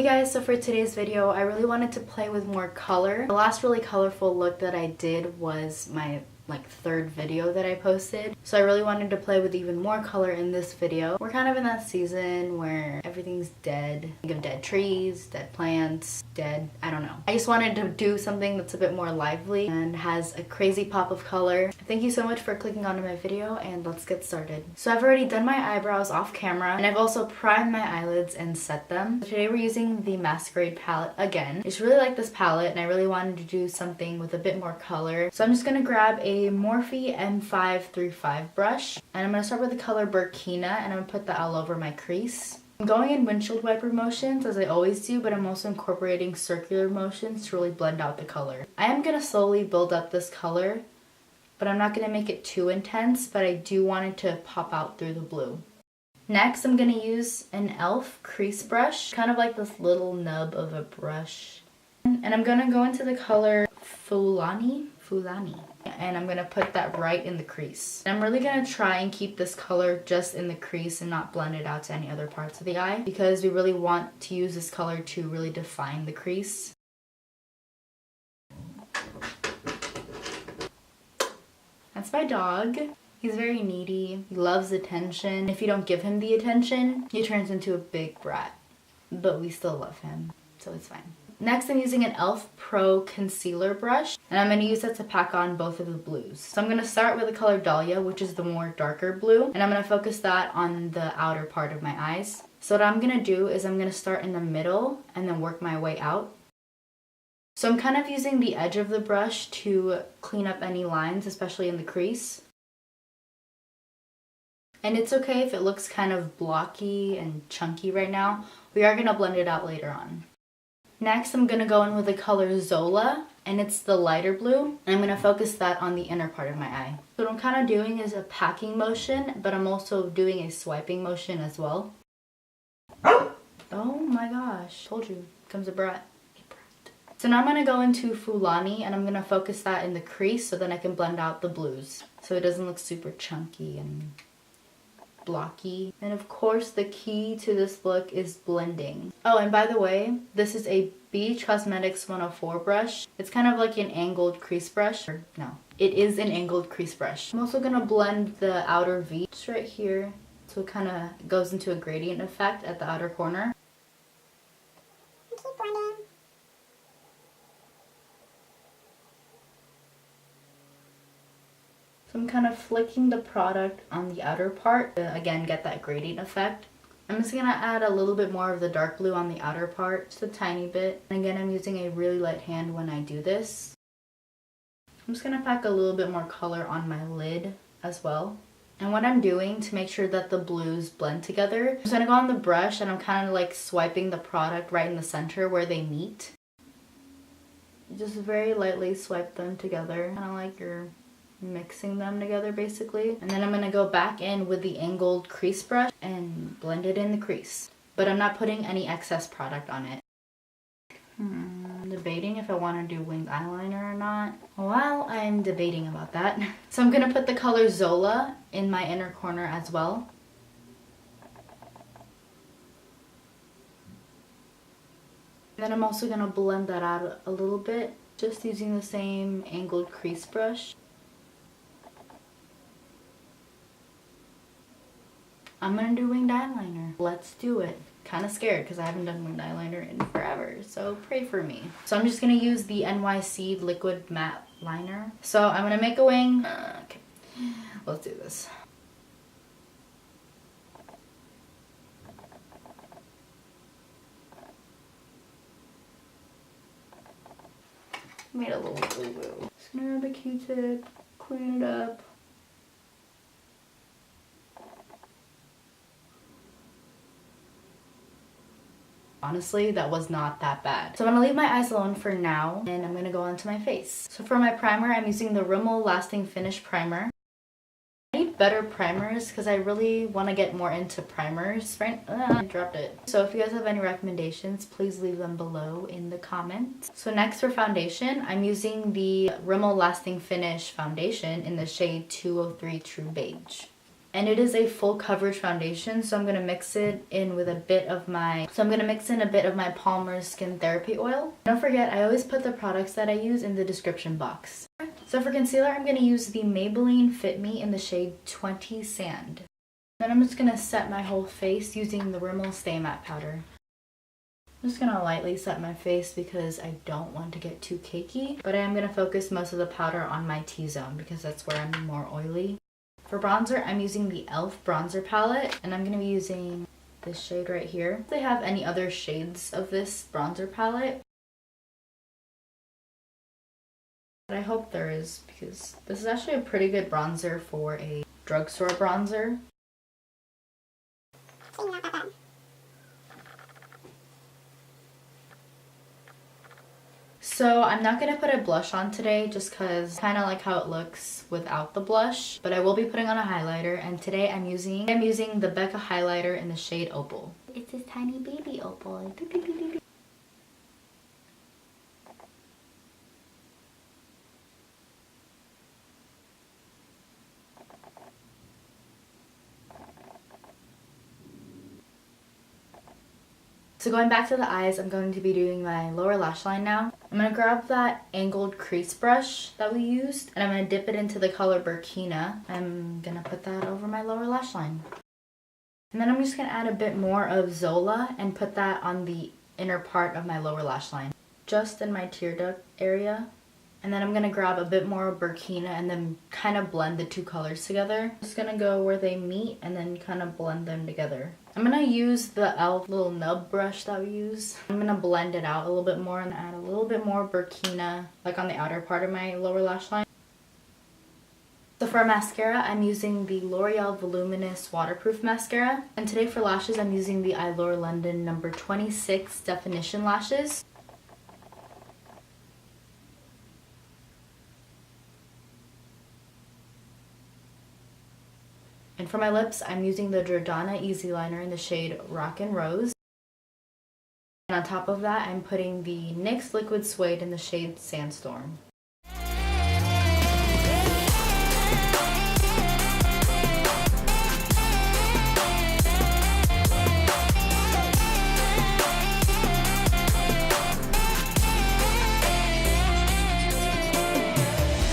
guys, so for today's video, I really wanted to play with more color. The last really colorful look that I did was my third video that I posted. So I really wanted to play with even more color in this video. We're kind of in that season where everything's dead. Think of dead trees, dead plants, dead, I don't know. I just wanted to do something that's a bit more lively and has a crazy pop of color. Thank you so much for clicking onto my video and let's get started. So I've already done my eyebrows off camera and I've also primed my eyelids and set them. So today we're using the Masquerade palette again. I just really like this palette and I really wanted to do something with a bit more color. So I'm just gonna grab a Morphe M535 brush and I'm going to start with the color Burkina and I'm going to put that all over my crease. I'm going in windshield wiper motions as I always do, but I'm also incorporating circular motions to really blend out the color. I am going to slowly build up this color, but I'm not going to make it too intense, but I do want it to pop out through the blue. Next, I'm going to use an e.l.f. crease brush, kind of like this little nub of a brush. And I'm going to go into the color fulani. And I'm going to put that right in the crease. And I'm really going to try and keep this color just in the crease and not blend it out to any other parts of the eye because we really want to use this color to really define the crease. That's my dog. He's very needy. He loves attention. If you don't give him the attention, he turns into a big brat. But we still love him, so it's fine. Next, I'm using an e.l.f. Pro Concealer brush, and I'm going to use that to pack on both of the blues. So I'm going to start with the color Dalia, which is the more darker blue, and I'm going to focus that on the outer part of my eyes. So what I'm going to do is I'm going to start in the middle and then work my way out. So I'm kind of using the edge of the brush to clean up any lines, especially in the crease. And it's okay if it looks kind of blocky and chunky right now. We are going to blend it out later on. Next, I'm going to go in with the color Zola, and it's the lighter blue. And I'm going to focus that on the inner part of my eye. So what I'm kind of doing is a packing motion, but I'm also doing a swiping motion as well. Oh my gosh, told you, comes a brat. So now I'm going to go into fulani, and I'm going to focus that in the crease so then I can blend out the blues. So it doesn't look super chunky and blocky. And of course the key to this look is blending. Oh, and by the way, this is a Beige Cosmetics 104 brush. It's kind of like an angled crease brush. No, it is an angled crease brush. I'm also gonna blend the outer V just right here so it kind of goes into a gradient effect at the outer corner. Keep blending. I'm kind of flicking the product on the outer part to again get that gradient effect. I'm just going to add a little bit more of the dark blue on the outer part, just a tiny bit. And again, I'm using a really light hand when I do this. I'm just going to pack a little bit more color on my lid as well. And what I'm doing to make sure that the blues blend together, I'm just going to go on the brush and I'm kind of like swiping the product right in the center where they meet. Just very lightly swipe them together, kind of like you're mixing them together basically. And then I'm going to go back in with the angled crease brush and blend it in the crease. But I'm not putting any excess product on it. I'm debating if I want to do winged eyeliner or not. Well, I'm debating about that. So I'm going to put the color Zola in my inner corner as well. Then I'm also going to blend that out a little bit, just using the same angled crease brush. I'm gonna do winged eyeliner. Let's do it. Kind of scared because I haven't done winged eyeliner in forever, so pray for me. So I'm just gonna use the NYC Liquid Matte Liner. So I'm gonna make a wing. Okay, let's do this. Made a little boo-boo. Just gonna grab a Q-tip, clean it up. Honestly, that was not that bad. So I'm gonna leave my eyes alone for now and I'm gonna go onto my face. So for my primer, I'm using the Rimmel Lasting Finish Primer. I need better primers because I really want to get more into primers. I dropped it. So if you guys have any recommendations, please leave them below in the comments. So next for foundation, I'm using the Rimmel Lasting Finish Foundation in the shade 203 True Beige. And it is a full coverage foundation, so I'm going to mix it in with a bit of my Palmer's Skin Therapy Oil. Don't forget, I always put the products that I use in the description box. So for concealer, I'm going to use the Maybelline Fit Me in the shade 20 Sand. Then I'm just going to set my whole face using the Rimmel Stay Matte Powder. I'm just going to lightly set my face because I don't want to get too cakey, but I am going to focus most of the powder on my T-zone because that's where I'm more oily. For bronzer, I'm using the e.l.f. bronzer palette, and I'm going to be using this shade right here. If they have any other shades of this bronzer palette, but I hope there is, because this is actually a pretty good bronzer for a drugstore bronzer. So I'm not going to put a blush on today just because I kind of like how it looks without the blush. But I will be putting on a highlighter, and today I'm using the Becca highlighter in the shade Opal. It's this tiny baby Opal. So going back to the eyes, I'm going to be doing my lower lash line now. I'm going to grab that angled crease brush that we used, and I'm going to dip it into the color Burkina. I'm going to put that over my lower lash line. And then I'm just going to add a bit more of Zola and put that on the inner part of my lower lash line, just in my tear duct area. And then I'm going to grab a bit more burkina and then kind of blend the two colors together. Just going to go where they meet and then kind of blend them together. I'm going to use the e.l.f. little nub brush that we use. I'm going to blend it out a little bit more and add a little bit more burkina like on the outer part of my lower lash line. So for mascara, I'm using the L'Oreal Voluminous Waterproof Mascara. And today for lashes, I'm using the Eyelure London number 26 Definition Lashes. And for my lips, I'm using the Jordana Easyliner in the shade Rock and Rose. And on top of that, I'm putting the NYX Liquid Suede in the shade Sandstorm.